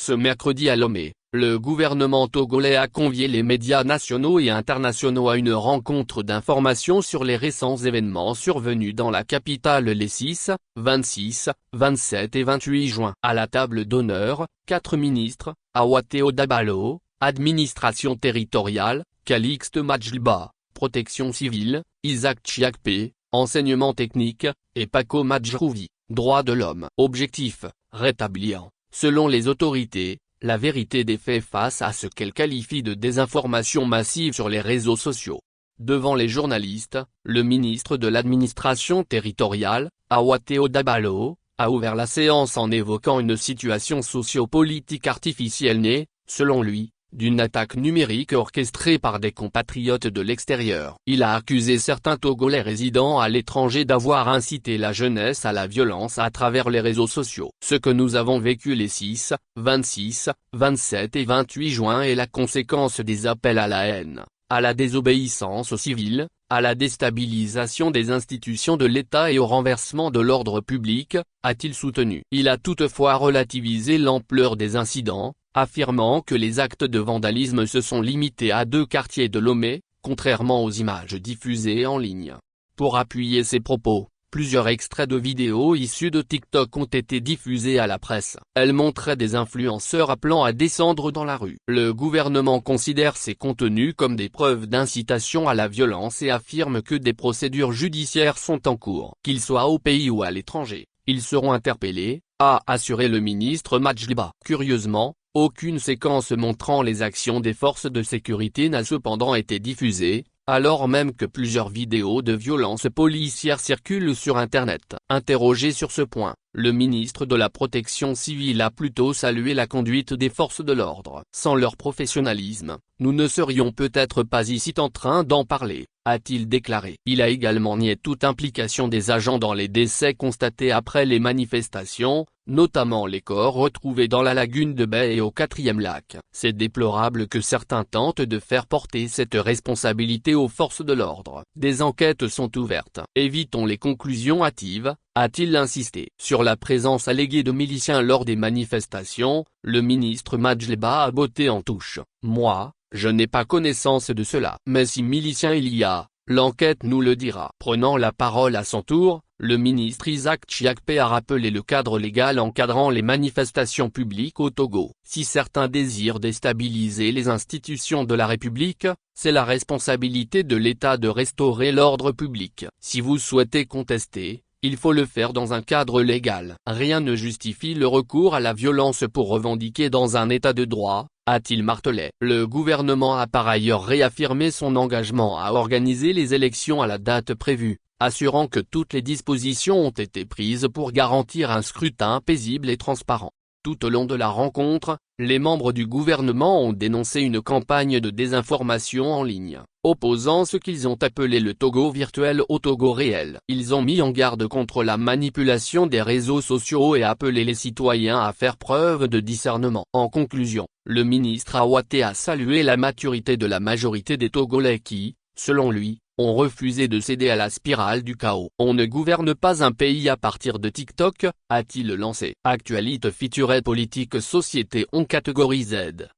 Ce mercredi à Lomé, le gouvernement togolais a convié les médias nationaux et internationaux à une rencontre d'information sur les récents événements survenus dans la capitale les 6, 26, 27 et 28 juin. À la table d'honneur, 4 ministres, Awateo Dabalo, administration territoriale, Calixte Majliba, protection civile, Isaac Chiakpe, enseignement technique, et Paco Majrouvi, droits de l'homme. Objectif, rétablir, selon les autorités, la vérité des faits face à ce qu'elles qualifient de désinformation massive sur les réseaux sociaux. Devant les journalistes, le ministre de l'administration territoriale, Awateo Dabalo, a ouvert la séance en évoquant une situation socio-politique artificielle née, selon lui, d'une attaque numérique orchestrée par des compatriotes de l'extérieur. Il a accusé certains Togolais résidant à l'étranger d'avoir incité la jeunesse à la violence à travers les réseaux sociaux. Ce que nous avons vécu les 6, 26, 27 et 28 juin est la conséquence des appels à la haine, à la désobéissance civile, à la déstabilisation des institutions de l'État et au renversement de l'ordre public, a-t-il soutenu. Il a toutefois relativisé l'ampleur des incidents, affirmant que les actes de vandalisme se sont limités à 2 quartiers de Lomé, contrairement aux images diffusées en ligne. Pour appuyer ses propos, plusieurs extraits de vidéos issus de TikTok ont été diffusés à la presse. Elles montraient des influenceurs appelant à descendre dans la rue. Le gouvernement considère ces contenus comme des preuves d'incitation à la violence et affirme que des procédures judiciaires sont en cours. Qu'ils soient au pays ou à l'étranger, ils seront interpellés, a assuré le ministre Majliba. Curieusement, aucune séquence montrant les actions des forces de sécurité n'a cependant été diffusée, alors même que plusieurs vidéos de violences policières circulent sur Internet. Interrogé sur ce point, le ministre de la Protection civile a plutôt salué la conduite des forces de l'ordre. Sans leur professionnalisme, nous ne serions peut-être pas ici en train d'en parler, a-t-il déclaré. Il a également nié toute implication des agents dans les décès constatés après les manifestations, notamment les corps retrouvés dans la lagune de Baie et au 4e lac. C'est déplorable que certains tentent de faire porter cette responsabilité aux forces de l'ordre. Des enquêtes sont ouvertes. Évitons les conclusions hâtives, a-t-il insisté. Sur la présence alléguée de miliciens lors des manifestations, le ministre Majliba a botté en touche. Moi, je n'ai pas connaissance de cela. Mais si miliciens il y a, l'enquête nous le dira. Prenant la parole à son tour, le ministre Isaac Chiakpe a rappelé le cadre légal encadrant les manifestations publiques au Togo. Si certains désirent déstabiliser les institutions de la République, c'est la responsabilité de l'État de restaurer l'ordre public. Si vous souhaitez contester, il faut le faire dans un cadre légal. Rien ne justifie le recours à la violence pour revendiquer dans un état de droit, a-t-il martelé. Le gouvernement a par ailleurs réaffirmé son engagement à organiser les élections à la date prévue, assurant que toutes les dispositions ont été prises pour garantir un scrutin paisible et transparent. Tout au long de la rencontre, les membres du gouvernement ont dénoncé une campagne de désinformation en ligne, opposant ce qu'ils ont appelé le Togo virtuel au Togo réel. Ils ont mis en garde contre la manipulation des réseaux sociaux et appelé les citoyens à faire preuve de discernement. En conclusion, le ministre Awateo a salué la maturité de la majorité des Togolais qui, selon lui, ont refusé de céder à la spirale du chaos. On ne gouverne pas un pays à partir de TikTok, a-t-il lancé. Actualité feature politique société on catégorie Z.